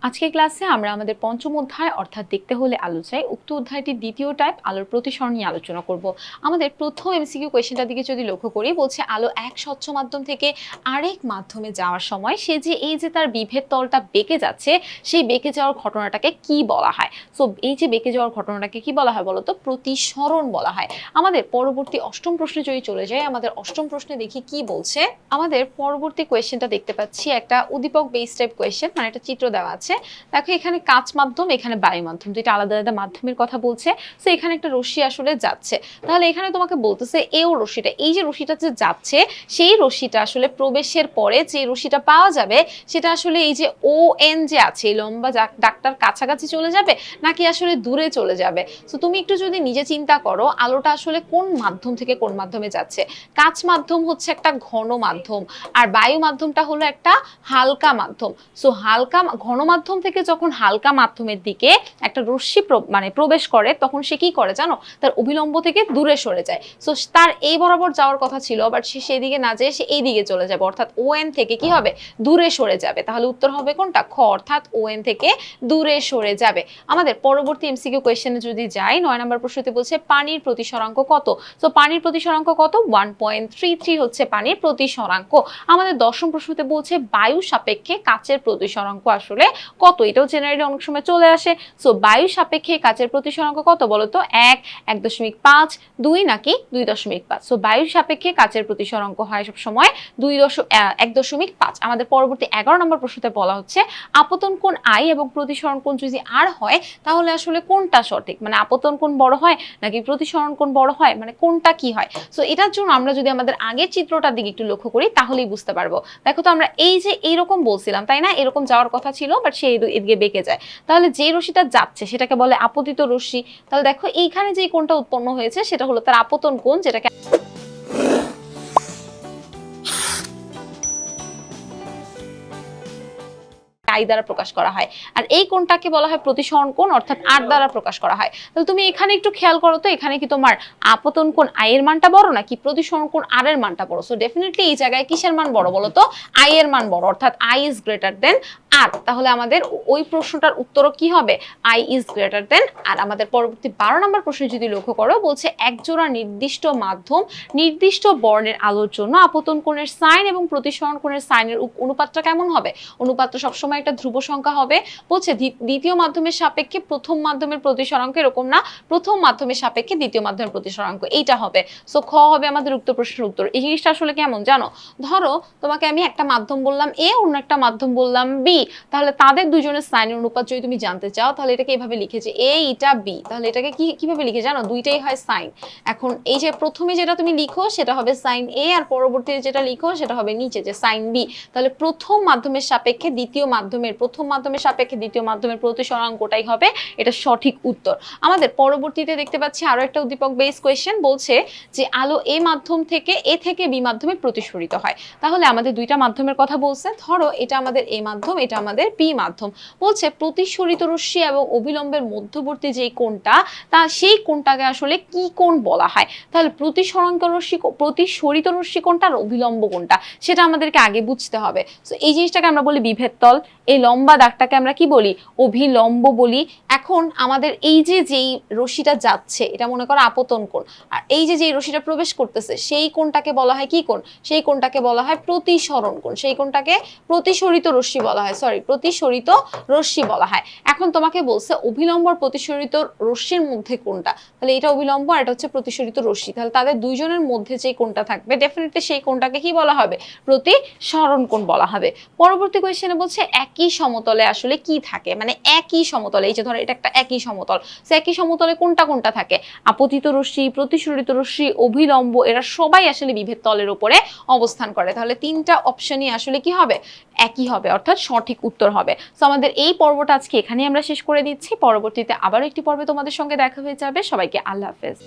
আজকের ক্লাসে আমরা আমাদের পঞ্চম অধ্যায় অর্থাৎ দেখতে হলে আলো চাই উক্ত অধ্যায়টির দ্বিতীয় টাইপ আলোর প্রতিসরণ নিয়ে আলোচনা করব। আমাদের প্রথম এমসিকিউ কোয়েশ্চেনটার দিকে যদি লক্ষ্য করি, বলছে আলো এক স্বচ্ছ মাধ্যম থেকে আরেক মাধ্যমে যাওয়ার সময় সে যে এই যে তার বিভেদ তলটা বেঁকে যাচ্ছে, সেই বেঁকে যাওয়ার ঘটনাটাকে কি বলা হয়? সো এই যে বেঁকে যাওয়ার ঘটনাটাকে কি বলা হয় বলতো? প্রতিসরণ বলা হয়। আমাদের পরবর্তী অষ্টম প্রশ্নে যদি চলে যায়, আমাদের অষ্টম প্রশ্নে দেখি কি বলছে। আমাদের পরবর্তী কোয়েশ্চেনটা দেখতে পাচ্ছি একটা উদ্দীপক বেস টাইপ কোয়েশ্চেন, মানে একটা চিত্র দেওয়া আছে। দেখো এখানে কাঁচ মাধ্যম, এখানে বায়ু মাধ্যম, দুইটা আলাদা আলাদা মাধ্যমের কথা বলছে। সো এখানে একটা রশ্মি আসলে যাচ্ছে, তাহলে এখানে তোমাকে বলতেছে এও রশ্মিটা, এই যে রশ্মিটা যে যাচ্ছে, সেই রশ্মিটা আসলে প্রবেশের পরে যে রশ্মিটা পাওয়া যাবে সেটা আসলে এই যে ও এন যে আছে, এই লম্বা ডাকটার কাছাকাছি চলে যাবে নাকি আসলে দূরে চলে যাবে? সো তুমি একটু যদি নিজে চিন্তা করো, আলোটা আসলে কোন মাধ্যম থেকে কোন মাধ্যমে যাচ্ছে। কাঁচ মাধ্যম হচ্ছে একটা ঘন মাধ্যম, আর বায়ু মাধ্যমটা হলো একটা হালকা মাধ্যম। সো হালকা ঘন মাধ্যম থেকে যখন হালকা মাধ্যমের দিকে একটা রশ্মি মানে প্রবেশ করে, তখন সে কি করে জানো? তার অভিলম্ব থেকে দূরে সরে যায়। সো তার এই বরাবর যাওয়ার কথা ছিল, বাট সে সেই দিকে না যেয়ে সে এই দিকে চলে যাবে, অর্থাৎ ও এন থেকে কি হবে? দূরে সরে যাবে। তাহলে উত্তর হবে কোনটা? খ, অর্থাৎ ও এন থেকে দূরে সরে যাবে। আমাদের পরবর্তী এমসিকিউ কোয়েশ্চেনে যদি যাই, 9 নম্বর প্রশ্নতে বলছে পানির প্রতিসরাঙ্ক কত? সো পানির প্রতিসরাঙ্ক কত? 1.33 হচ্ছে পানির প্রতিসরাঙ্ক। আমাদের দশম প্রশ্নতে বলছে বায়ু সাপেক্ষে কাচের প্রতিসরাঙ্ক আসলে কত? এটাও জেনারেলি অনেক সময় চলে আসে। সো বায়ু সাপেক্ষে কাচের প্রতিসরাঙ্ক কত বলতো? 1, 1.5, 2 নাকি 2.5? সো বায়ু সাপেক্ষে কাচের প্রতিসরাঙ্ক হয় সব সময় 1.5। আমাদের পরবর্তী 11 নম্বর প্রশ্নতে বলা হচ্ছে আপতন কোণ আই এবং প্রতিসরণ কোণ যদি আর হয়, তাহলে আসলে কোনটা সঠিক? মানে আপতন কোণ বড় হয় নাকি প্রতিসরণ কোণ বড় হয়, মানে কোনটা কি হয়? সো এটার জন্য আমরা যদি আমাদের আগের চিত্রটার দিকে একটু লক্ষ্য করি, তাহলেই বুঝতে পারবো। দেখো তো আমরা এই যে এইরকম বলছিলাম তাই না, এরকম যাওয়ার কথা ছিল, বাট সে এদিকে বেঁকে যায়। তাহলে যে রশ্মিটা যাচ্ছে সেটাকে বলে আপতিত রশ্মি। তাহলে দেখো এইখানে যে কোণটা উৎপন্ন হয়েছে সেটা হলো তার আপতন কোণ, যেটাকে আই দ্বারা প্রকাশ করা হয়। আর এই কোণটাকে বলা হয় প্রতিসরণ কোণ, অর্থাৎ আর দ্বারা প্রকাশ করা হয়। তাহলে তুমি এখানে একটু খেয়াল করো তো, এখানে কি তোমার আপতন কোণ আই এর মানটা বড় নাকি প্রতিসরণ কোণ আর এর মানটা বড়? সো ডেফিনেটলি এই জায়গায় কিসের মান বড় বলো তো? আই এর মান বড়, অর্থাৎ আই ইজ গ্রেটার দেন আর। তাহলে আমাদের ওই প্রশ্নটার উত্তরও কি হবে? আই ইজ গ্রেটার দেন আর। আমাদের পরবর্তী 12 নম্বর প্রশ্নে যদি লক্ষ্য করো, বলছে একজোড়া নির্দিষ্ট মাধ্যম নির্দিষ্ট বর্ণের আলোর জন্য আপতন কোণের সাইন এবং প্রতিসরণ কোণের সাইনের অনুপাতটা কেমন হবে? অনুপাতটা সবসময় একটা ধ্রুব সংখ্যা হবে। বলছে দ্বিতীয় মাধ্যমের সাপেক্ষে প্রথম মাধ্যমের প্রতিসরাঙ্ক, এরকম না, প্রথম মাধ্যমের সাপেক্ষে দ্বিতীয় মাধ্যমের প্রতিসরাঙ্ক, এইটা হবে। সো খ হবে আমাদের উক্ত প্রশ্নের উত্তর। এই জিনিসটা আসলে কেমন জানো? ধরো তোমাকে আমি একটা মাধ্যম বললাম এ, অন্য একটা মাধ্যম বললাম বি, তাহলে তাদের দুজনের সাইনের অনুপাত যদি তুমি জানতে চাও, তাহলে এটাকে এইভাবে লিখে যে এ ইটা বি, তাহলে এটাকে কিভাবে লিখে জানো? দুইটাই হয় সাইন। এখন এই যে প্রথমে যেটা তুমি লিখো সেটা হবে সাইন এ, আর পরবর্তীতে যেটা লিখো সেটা হবে নিচে যে সাইন বি। তাহলে প্রথম মাধ্যমের সাপেক্ষে দ্বিতীয় মাধ্যমের, প্রথম মাধ্যমের সাপেক্ষে দ্বিতীয় মাধ্যমের প্রতিসরাঙ্কটাই হবে এটা সঠিক উত্তর। আমাদের পরবর্তীতে দেখতে পাচ্ছি আরো একটা উদ্দীপক বেস কোয়েশ্চেন, বলছে যে আলো এ মাধ্যম থেকে এ থেকে বি মাধ্যমে প্রতিসরিত হয়। তাহলে আমাদের দুইটা মাধ্যমের কথা বলছে। ধরো এটা আমাদের এ মাধ্যম, এটা আমাদের বি মাধ্যম। বলছে প্রতিসরিত রশ্মি এবং অভিলম্বের মধ্যবর্তী যেই কোণটা, তা সেই কোণটাকে আসলে কি কোণ বলা হয়? তাহলে প্রতিসরাঙ্ক রশ্মি, প্রতিসরিত রশ্মি কোণটা আর অভিলম্ব কোণটা, সেটা আমাদেরকে আগে বুঝতে হবে। সো এই জিনিসটাকে আমরা বলি বিভেদ তল, এই লম্বা দাগটাকে আমরা কি বলি? অভিলম্ব বলি। এখন আমাদের এই যে যেই রশ্মিটা যাচ্ছে, এটা মনে করো আপতন কোণ, আর এই যে যেই রশ্মিটা প্রবেশ করতেছে সেই কোণটাকে বলা হয় কি কোণ? সেই কোণটাকে বলা হয় প্রতিসরণ কোণ। সেই কোণটাকে প্রতিসরিত রশ্মি বলা হয়, প্রতিসরিত রশ্মি বলা হয়। এখন তোমাকে বলছে অভিলম্ব আর প্রতিসরিত রশ্মির মধ্যে কোনটা, তাহলে এটা অভিলম্ব আর এটা হচ্ছে প্রতিসরিত রশ্মি, তাহলে তাদের দুইজনের মধ্যে যে কোণটা থাকবে ডেফিনেটলি সেই কোণটাকে কি বলা হবে? প্রতিসরণ কোণ বলা হবে। পরবর্তী কোয়েশ্চেনে বলছে একই সমতলে আসলে কি থাকে, মানে একই সমতলে, এই যে ধরো এটা একটা একই সমতল, সো একই সমতলে কোনটা কোনটা থাকে? আপতিত রশ্মি, প্রতিসরিত রশ্মি, অভিলম্ব, এরা সবাই আসলে বিভেদ তলের উপরে অবস্থান করে। তাহলে তিনটা অপশনই আসলে কি হবে? একই হবে, অর্থাৎ সঠিক উত্তর হবে। সো আমাদের এই পর্বটা আজকে এখানেই আমরা শেষ করে দিচ্ছি। পরবর্তীতে আবারও একটি পর্বে তোমাদের সঙ্গে দেখা হয়ে যাবে। সবাইকে আল্লাহ হাফেজ।